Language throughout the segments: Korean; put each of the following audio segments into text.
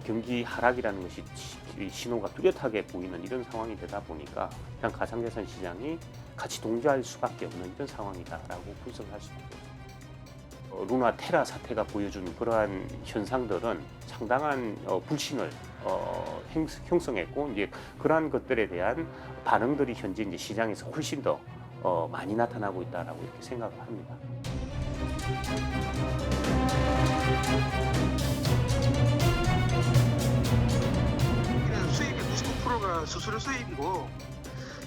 경기 하락이라는 것이 신호가 뚜렷하게 보이는 이런 상황이 되다 보니까 그냥 가상자산 시장이 같이 동조할 수밖에 없는 이런 상황이다라고 분석을 할 수밖에 없습니다. 루나 테라 사태가 보여준 그러한 현상들은 상당한 불신을 형성했고 이제 그러한 것들에 대한 반응들이 현재 이제 시장에서 훨씬 더 많이 나타나고 있다라고 이렇게 생각을 합니다. 수입의 99%가 수수료 수입이고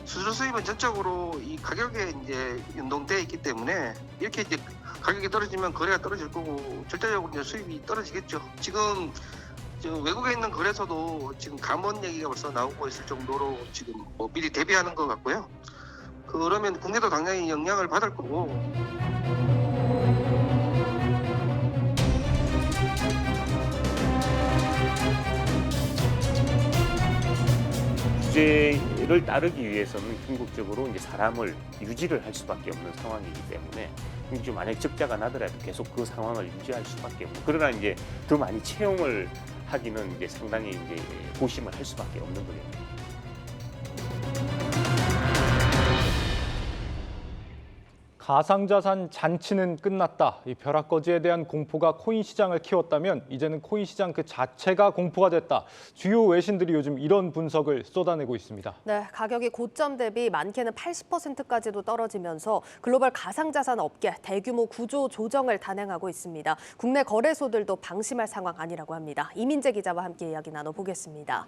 수수료 수입은 전적으로 이 가격에 이제 연동되어 있기 때문에 이렇게 이제 가격이 떨어지면 거래가 떨어질 거고 절대적으로 이제 수입이 떨어지겠죠. 지금 외국에 있는 거래소도 지금 감원 얘기가 벌써 나오고 있을 정도로 지금 뭐 미리 대비하는 것 같고요. 그러면 국내도 당연히 영향을 받을 거고. 규제를 따르기 위해서는 궁극적으로 이제 사람을 유지를 할 수밖에 없는 상황이기 때문에 이제 만약 적자가 나더라도 계속 그 상황을 유지할 수밖에 없는. 그러나 이제 더 많이 채용을 하기는 이제 상당히 이제 고심을 할 수밖에 없는 거예요. 가상자산 잔치는 끝났다. 이 벼락거지에 대한 공포가 코인 시장을 키웠다면 이제는 코인 시장 그 자체가 공포가 됐다. 주요 외신들이 요즘 이런 분석을 쏟아내고 있습니다. 네, 가격이 고점 대비 많게는 80%까지도 떨어지면서 글로벌 가상자산 업계 대규모 구조 조정을 단행하고 있습니다. 국내 거래소들도 방심할 상황 아니라고 합니다. 이민재 기자와 함께 이야기 나눠보겠습니다.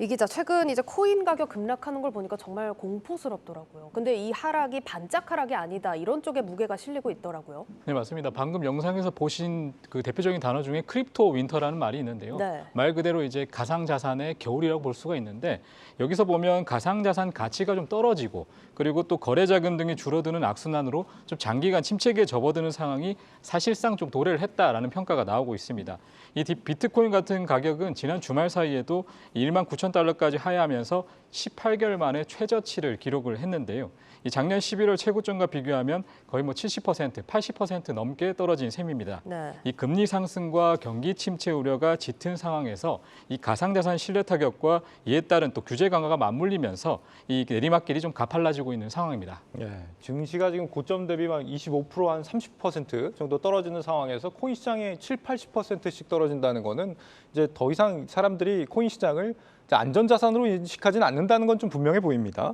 이 기자, 최근 이제 코인 가격 급락하는 걸 보니까 정말 공포스럽더라고요. 근데 이 하락이 반짝 하락이 아니다, 이런 쪽에 무게가 실리고 있더라고요. 네, 맞습니다. 방금 영상에서 보신 그 대표적인 단어 중에 크립토 윈터라는 말이 있는데요. 네. 말 그대로 이제 가상자산의 겨울이라고 볼 수가 있는데 여기서 보면 가상자산 가치가 좀 떨어지고 그리고 또 거래 자금 등이 줄어드는 악순환으로 좀 장기간 침체기에 접어드는 상황이 사실상 좀 도래를 했다라는 평가가 나오고 있습니다. 이 비트코인 같은 가격은 지난 주말 사이에도 19,000달러까지 하회하면서 18개월 만에 최저치를 기록을 했는데요. 이 작년 11월 최고점과 비교하면 거의 뭐 70%, 80% 넘게 떨어진 셈입니다. 네. 이 금리 상승과 경기 침체 우려가 짙은 상황에서 이 가상자산 신뢰 타격과 이에 따른 또 규제 강화가 맞물리면서 이 내리막길이 좀 가팔라지고 있는 상황입니다. 예, 증시가 지금 고점 대비 막 25%, 한 30% 정도 떨어지는 상황에서 코인 시장이 7, 80%씩 떨어진다는 거는 이제 더 이상 사람들이 코인 시장을 안전자산으로 인식하지는 않는다는 건 좀 분명해 보입니다.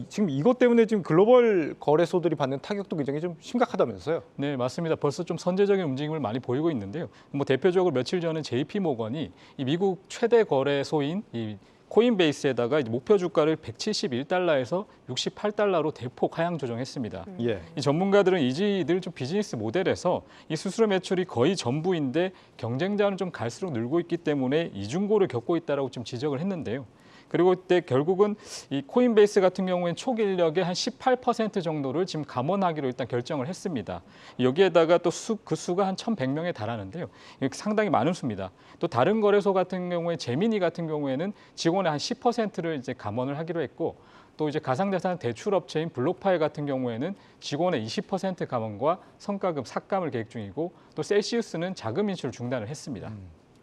지금 이것 때문에 지금 글로벌 거래소들이 받는 타격도 굉장히 좀 심각하다면서요? 네, 맞습니다. 벌써 좀 선제적인 움직임을 많이 보이고 있는데요. 뭐 대표적으로 며칠 전에 JP 모건이 이 미국 최대 거래소인 이 코인베이스에다가 목표 주가를 171달러에서 68달러로 대폭 하향 조정했습니다. 예. 이 전문가들은 이들 좀 비즈니스 모델에서 이 수수료 매출이 거의 전부인데 경쟁자는 좀 갈수록 늘고 있기 때문에 이중고를 겪고 있다라고 좀 지적을 했는데요. 그리고 그때 결국은 이 코인베이스 같은 경우에는 초기 인력의 한 18% 정도를 지금 감원하기로 일단 결정을 했습니다. 여기에다가 또 그 수가 한 1,100명에 달하는데요. 상당히 많은 수입니다. 또 다른 거래소 같은 경우에 제미니 같은 경우에는 직원의 한 10%를 이제 감원을 하기로 했고 또 이제 가상자산 대출 업체인 블록파이 같은 경우에는 직원의 20% 감원과 성과급 삭감을 계획 중이고 또 셀시우스는 자금 인출 중단을 했습니다.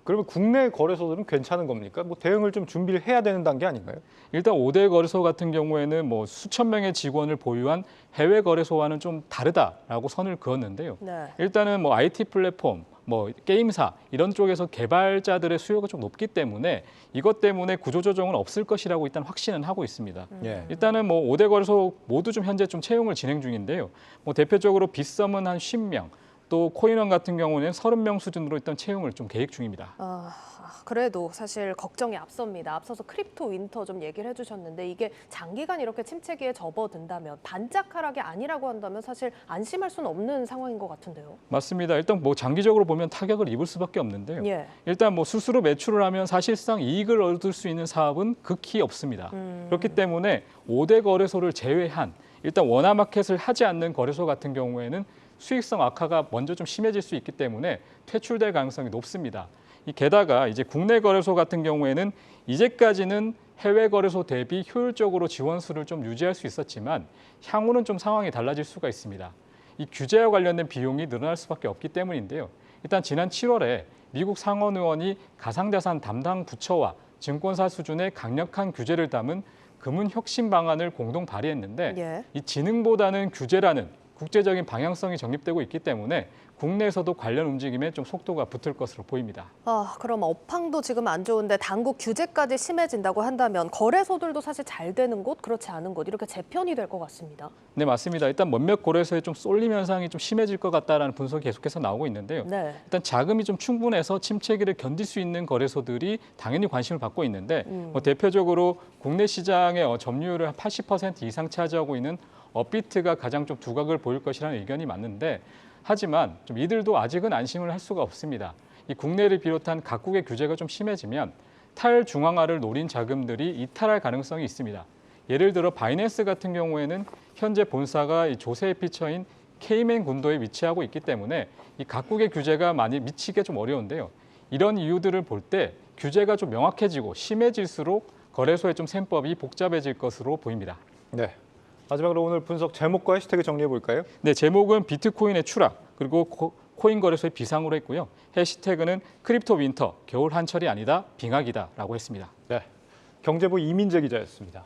그러면 국내 거래소들은 괜찮은 겁니까? 뭐 대응을 좀 준비를 해야 되는 단계 아닌가요? 일단 5대 거래소 같은 경우에는 뭐 수천 명의 직원을 보유한 해외 거래소와는 좀 다르다라고 선을 그었는데요. 네. 일단은 뭐 IT 플랫폼, 뭐 게임사 이런 쪽에서 개발자들의 수요가 좀 높기 때문에 이것 때문에 구조조정은 없을 것이라고 일단 확신은 하고 있습니다. 예. 일단은 뭐 5대 거래소 모두 좀 현재 좀 채용을 진행 중인데요. 뭐 대표적으로 빗썸은 한 50명, 또 코인원 같은 경우는 30명 수준으로 일단 채용을 좀 계획 중입니다. 그래도 사실 걱정이 앞섭니다. 앞서서 크립토 윈터 좀 얘기를 해주셨는데 이게 장기간 이렇게 침체기에 접어든다면 반짝 하락이 아니라고 한다면 사실 안심할 수는 없는 상황인 것 같은데요. 맞습니다. 일단 뭐 장기적으로 보면 타격을 입을 수밖에 없는데요. 예. 일단 뭐 스스로 매출을 하면 사실상 이익을 얻을 수 있는 사업은 극히 없습니다. 그렇기 때문에 5대 거래소를 제외한 일단 원화마켓을 하지 않는 거래소 같은 경우에는 수익성 악화가 먼저 좀 심해질 수 있기 때문에 퇴출될 가능성이 높습니다. 게다가 이제 국내 거래소 같은 경우에는 이제까지는 해외 거래소 대비 효율적으로 지원수를 좀 유지할 수 있었지만 향후는 좀 상황이 달라질 수가 있습니다. 이 규제와 관련된 비용이 늘어날 수밖에 없기 때문인데요. 일단 지난 7월에 미국 상원 의원이 가상자산 담당 부처와 증권사 수준의 강력한 규제를 담은 금융혁신 방안을 공동 발의했는데 예. 이 지능보다는 규제라는 국제적인 방향성이 정립되고 있기 때문에 국내에서도 관련 움직임에 좀 속도가 붙을 것으로 보입니다. 그럼 업황도 지금 안 좋은데 당국 규제까지 심해진다고 한다면 거래소들도 사실 잘 되는 곳, 그렇지 않은 곳 이렇게 재편이 될 것 같습니다. 네, 맞습니다. 일단 몇몇 거래소에 좀 쏠림 현상이 좀 심해질 것 같다라는 분석이 계속해서 나오고 있는데요. 네. 일단 자금이 좀 충분해서 침체기를 견딜 수 있는 거래소들이 당연히 관심을 받고 있는데 대표적으로 국내 시장의 점유율을 한 80% 이상 차지하고 있는 업비트가 가장 좀 두각을 보일 것이라는 의견이 많은데 하지만 좀 이들도 아직은 안심을 할 수가 없습니다. 이 국내를 비롯한 각국의 규제가 좀 심해지면 탈중앙화를 노린 자금들이 이탈할 가능성이 있습니다. 예를 들어 바이낸스 같은 경우에는 현재 본사가 이 조세 피처인 케이맨 군도에 위치하고 있기 때문에 이 각국의 규제가 많이 미치기 좀 어려운데요. 이런 이유들을 볼 때 규제가 좀 명확해지고 심해질수록 거래소의 좀 셈법이 복잡해질 것으로 보입니다. 네. 마지막으로 오늘 분석 제목과 해시태그 정리해 볼까요? 네, 제목은 비트코인의 추락, 그리고 코인 거래소의 비상으로 했고요. 해시태그는 크립토 윈터, 겨울 한철이 아니다, 빙하기다라고 했습니다. 네. 경제부 이민재 기자였습니다.